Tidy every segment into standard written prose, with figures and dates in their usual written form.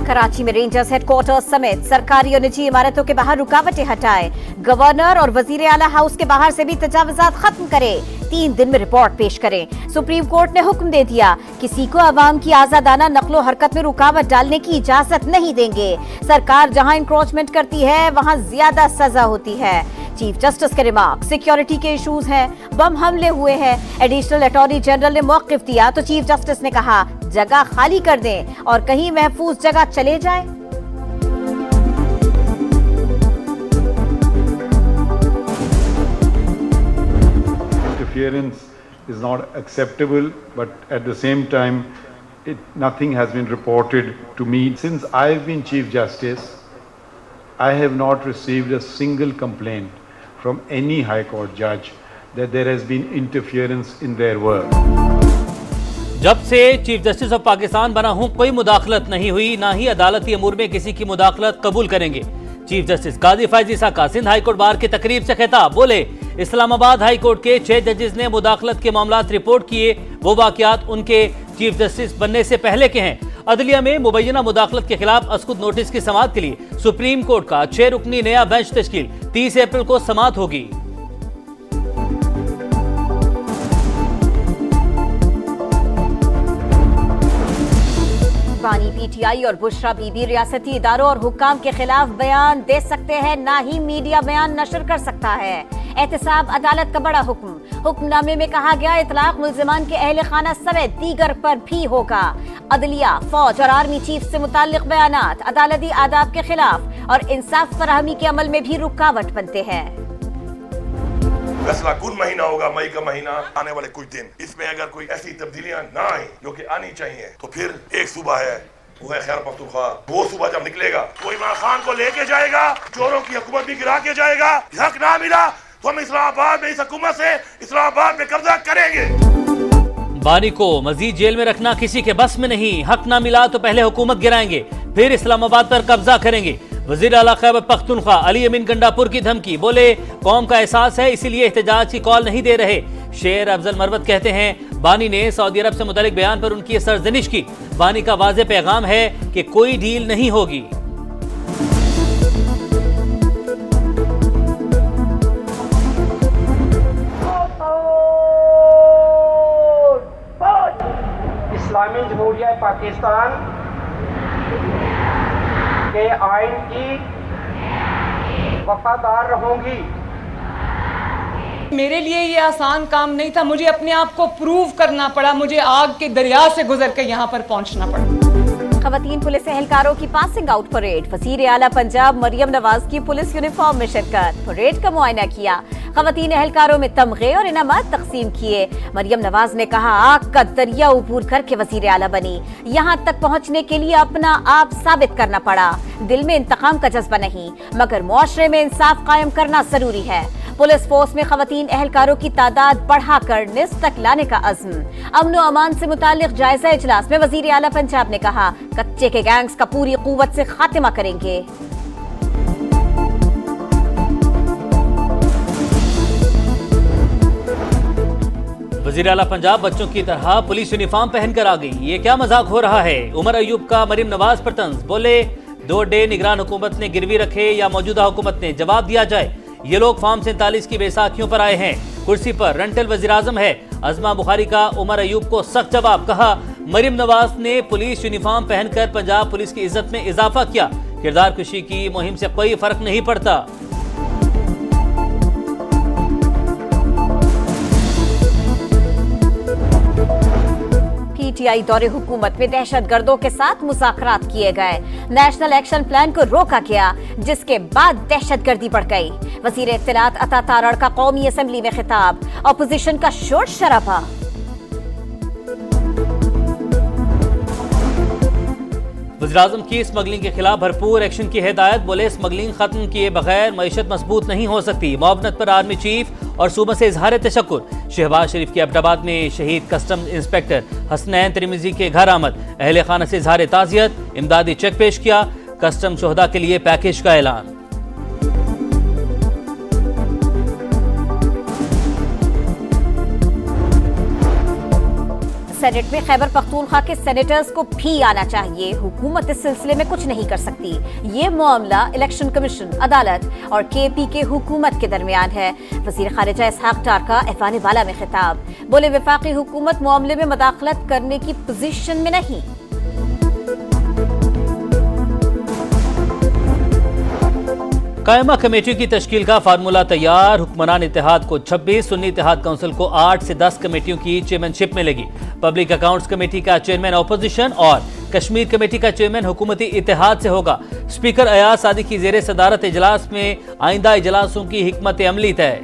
कराची में rangers headquarters समेत सरकारी और निजी इमारतों के बाहर रुकावटें हटाए। गवर्नर और वजीर आला हाउस के बाहर से भी तजावुजात खत्म करें। 3 दिन में रिपोर्ट पेश करें। सुप्रीम कोर्ट ने हुक्म दे दिया, किसी को अवाम की आजादाना नकलो हरकत में रुकावट डालने की इजाजत नहीं देंगे। सरकार जहां इंक्रोचमेंट करती है वहां ज्यादा सजा होती है। चीफ जस्टिस के रिमार्क, सिक्योरिटी के इश्यूज हैं, बम हमले हुए हैं। एडिशनल अटॉर्नी जनरल ने मौक़िफ़ दिया तो चीफ जस्टिस ने कहा जगह खाली कर दें और कहीं महफूज जगह चले जाएं। Interference is not acceptable, but at the same time, nothing has been reported to me. Since I've been Chief Justice, I have not received a single complaint from any High Court judge that there has been interference in their work. जब से chief justice of Pakistan बना हूं, कोई मुदाखलत नहीं हुई, ना ही अदालती अमूर में किसी की मुदाखलत कबूल करेंगे। चीफ जस्टिस काजी फैजी साका सिंध हाई कोर्ट बार की तकरीब से खिताब, बोले इस्लामाबाद हाई कोर्ट के 6 जजेस ने मुदाखलत के मामलात रिपोर्ट किए। वो वाकयात उनके चीफ जस्टिस बनने से पहले के हैं। अदलिया में मुबैना मुदाखलत के खिलाफ अस्कुद नोटिस की समाअत के लिए सुप्रीम कोर्ट का 6 रुकनी नया बेंच तश्कील 30 अप्रैल को समाअत होगी। बानी पीटीआई और बुशरा बीबी रियासती इदारों और हुक्काम के खिलाफ बयान दे सकते हैं, ना ही मीडिया बयान नशर कर सकता है। एहतसाब अदालत का बड़ा हुक्म। हुक्मनामे में कहा गया इतलाक मुल्जिमान के अहले खाना समेत दीगर पर भी होगा। अदलिया, फौज और आर्मी चीफ से मुताल्लिक बयानात अदालती आदाब के खिलाफ और इंसाफ फराहमी के अमल में भी रुकावट बनते हैं। फैसला कौन महीना होगा, मई का महीना, आने वाले कुछ दिन, इसमें अगर कोई ऐसी तब्दीलियां ना आए जो कि आनी चाहिए तो फिर एक सूबा है, वो है खैबर पख्तूनख्वा। वो सूबा जब निकलेगा तो इमरान खान को लेके जाएगा, चोरों की हुकूमत भी गिरा के जाएगा। हक ना मिला तो हम इस्लामाबाद में इस हुकूमत से इस्लामाबाद में कब्जा करेंगे। बानी को मजीद जेल में रखना किसी के बस में नहीं। हक ना मिला तो पहले हुकूमत गिराएंगे, फिर इस्लामाबाद पर कब्जा करेंगे। वजीर आला खैबर पख्तूनख्वा अली अमीन गंडापुर की धमकी, बोले कौम का एहसास है इसीलिए एहतजाज की कॉल नहीं दे रहे। शेर अफजल मरवत कहते हैं बानी ने सऊदी अरब से मुतालिक बयान पर उनकी सरजनिश की। बानी का वाज़ेह पैगाम है कि कोई डील नहीं होगी। इस्लामी जमहूरिया पाकिस्तान के आइन की वफादार रहूंगी। मेरे लिए ये आसान काम नहीं था, मुझे अपने आप को प्रूव करना पड़ा, मुझे आग के दरिया से गुजर कर यहाँ पर पहुँचना पड़ा। खवातीन पुलिस एहलकारों की पासिंग आउट परेड। वज़ीर आला पंजाब मरियम नवाज की पुलिस यूनिफॉर्म में शिरकत, परेड का मुआयना किया। खवातीन एहलकारों में तमगे और इनामात तकसीम किए। मरियम नवाज ने कहा आग का दरिया उबूर करके वज़ीर आला बनी। यहाँ तक पहुँचने के लिए अपना आप साबित करना पड़ा। दिल में इंतकाम का जज्बा नहीं, मगर मुआशरे में इंसाफ कायम करना जरूरी है। पुलिस फोर्स में खवातीन एहलकारों की तादाद बढ़ाकर निस्फ तक लाने का अज़्म। अमन व अमान से मुताल्लिक जायजा इजलास में वज़ीर आला पंजाब ने कहा कच्चे के गैंग्स का पूरी कुव्वत से खात्मा करेंगे। वज़ीर आला पंजाब बच्चों की तरह पुलिस यूनिफॉर्म पहनकर आ गई, ये क्या मजाक हो रहा है। उमर अयूब का मरियम नवाज पर तंज, बोले 2 डे निगरान हुकूमत ने गिरवी रखे या मौजूदा हुकूमत ने, जवाब दिया जाए। ये लोग फार्म 47 की बैसाखियों पर आए हैं, कुर्सी पर रंटल वज़ीर आज़म है। अज़मा बुखारी का उमर अयूब को सख्त जवाब, कहा मरियम नवाज ने पुलिस यूनिफॉर्म पहनकर पंजाब पुलिस की इज्जत में इजाफा किया, किरदार कुशी की मुहिम से कोई फर्क नहीं पड़ता। पीटीआई दौरे हुकूमत में दहशतगर्दों के साथ मुज़ाकरात किए गए। नेशनल एक्शन प्लान को रोका गया, जिसके बाद दहशतगर्दी बढ़ गई। वज़ीर इत्तलात अता तारड़ का कौमी असेंबली में खिताब, अपोजिशन का शोर शराबा। वज़ीर आज़म की स्मगलिंग के खिलाफ भरपूर एक्शन की हिदायत, बोले स्मगलिंग खत्म किए बगैर मईशत मजबूत नहीं हो सकती। मुआवनत पर आर्मी चीफ और सूबा से इजहार तशक्कुर। शहबाज शरीफ के अब्दाबाद में शहीद कस्टम इंस्पेक्टर हसनैन तिरमिजी के घर आमद, अहले खाना से इजहार ताज़ियत, इमदादी चेक पेश किया। कस्टम शोहदा के लिए पैकेज का ऐलान। सेनेट में खैबर पख्तूनख्वा के सेनेटर्स को भी आना चाहिए। हुकूमत इस सिलसिले में कुछ नहीं कर सकती। ये मामला इलेक्शन कमीशन, अदालत और KP के हुकूमत के दरमियान है। वजीर खारिजा इसहाक डार का ऐवान बाला में खिताब, बोले वफाकी हुकूमत मामले में मदाखलत करने की पोजीशन में नहीं। कायमा कमेटी की तश्कील का फार्मूला तैयार। हुक्मरान इत्तेहाद को 26, सुन्नी इत्तेहाद काउंसिल को 8 से 10 कमेटियों की चेयरमैनशिप मिलेगी। पब्लिक अकाउंट्स कमेटी का चेयरमैन अपोजिशन और कश्मीर कमेटी का चेयरमैन हुकूमती इत्तेहाद से होगा। स्पीकर अयाज सादी की जेर सदारत इजलास में आइंदा इजलासों की हिकमत अमली तय।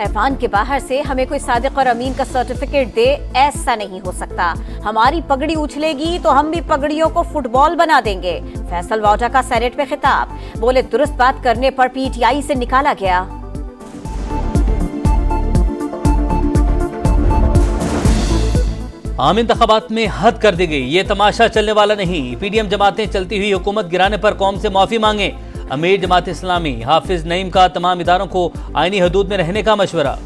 ऐवान के बाहर से हमें कोई सादिक और अमीन का सर्टिफिकेट दे, ऐसा नहीं हो सकता। हमारी पगड़ी उछलेगी तो हम भी पगड़ियों को फुटबॉल बना देंगे। फैसल वाउडा का सेनेट में खिताब, बोले दुरुस्त बात करने पर PTI से निकाला गया। आम इंतखाबात में हद कर दी गई, ये तमाशा चलने वाला नहीं। PDM जमातें चलती हुई हुकूमत गिराने पर कौम से माफी मांगे। अमीर जमात इस्लामी हाफिज नईम का तमाम इदारों को आईनी हदूद में रहने का मशवरा।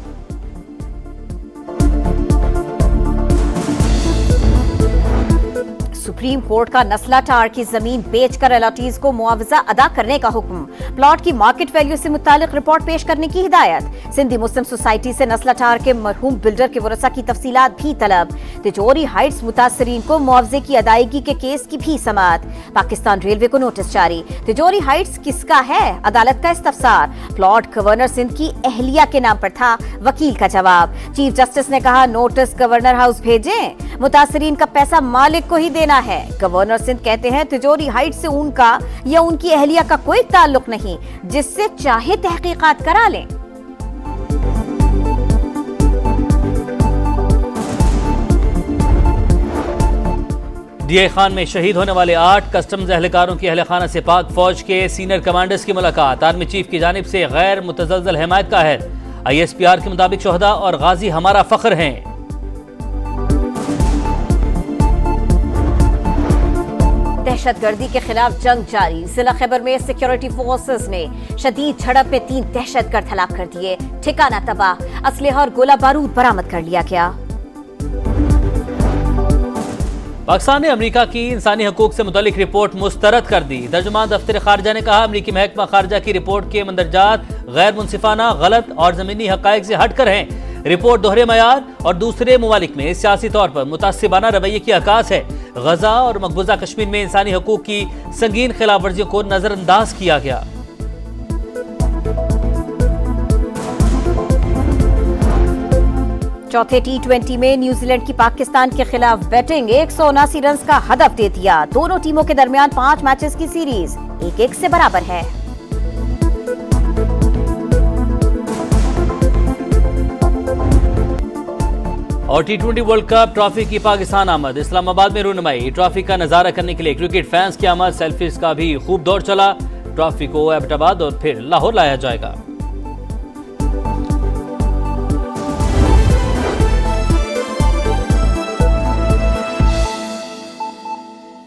सुप्रीम कोर्ट का नस्ला टार की जमीन बेचकर अलॉटीज को मुआवजा अदा करने का हुक्म। प्लॉट की मार्केट वैल्यू से मुतालिक रिपोर्ट पेश करने की हिदायत। सिंधी मुस्लिम सोसाइटी से नस्ला टार के मरहूम बिल्डर के वरसा की तफसीलात भी तलब। तिजोरी हाइट्स मुतासरीन को मुआवजे की अदायगी के केस की भी समाअत। पाकिस्तान रेलवे को नोटिस जारी, तिजोरी हाइट्स किसका है, अदालत का इस्तफसार। प्लॉट गवर्नर सिंध की अहलिया के नाम पर था, वकील का जवाब। चीफ जस्टिस ने कहा नोटिस गवर्नर हाउस भेजें, मुतासरीन का पैसा मालिक को ही देना है। गवर्नर सिंध कहते हैं तिजोरी हाइट से उनका या उनकी अहलिया का कोई ताल्लुक नहीं, जिससे चाहे तहकीकात करा लें। डीआई खान में शहीद होने वाले 8 कस्टम्स एहलकारों की अहल खाना से पाक फौज के सीनियर कमांडर्स की मुलाकात। आर्मी चीफ की जानिब से गैर मुतज़लज़ल हिमायत का है। ISPR के मुताबिक शोहदा और गाजी हमारा फख्र हैं। दहशतगर्दी के खिलाफ जंग जारी। जिला खैबर में सिक्योरिटी फोर्सेस ने शदीद झड़प में 3 दहशतगर्द हलाक कर दिए। ठिकाना तबाह, असलहा और गोला बारूद बरामद कर लिया गया। पाकिस्तान ने अमेरिका की इंसानी हकूक से मुतालिक रिपोर्ट मुस्तरद कर दी। तर्जुमान दफ्तर खारजा ने कहा अमेरिकी महकमा खारजा की रिपोर्ट के मंदरजात गैर मुनसिफाना, गलत और जमीनी हकायक से हटकर हैं। रिपोर्ट दोहरे मयार और दूसरे ममालिक में सियासी तौर पर मुतासिबाना रवैये की अक्कास है। गजा और मकबूजा कश्मीर में इंसानी हकूक की संगीन खिलाफ वर्जियों को नजरअंदाज किया गया। चौथे T20 में न्यूजीलैंड की पाकिस्तान के खिलाफ बैटिंग 179 रन का हदफ दे दिया। दोनों टीमों के दरमियान 5 मैचेस की सीरीज 1-1 से बराबर है। और T20 वर्ल्ड कप ट्रॉफी की पाकिस्तान आमद। इस्लामाबाद में रूनुमाई। ट्रॉफी का नजारा करने के लिए क्रिकेट फैंस की आमद। सेल्फीज का भी खूब दौर चला। ट्रॉफी को एबटाबाद और फिर लाहौर लाया जाएगा।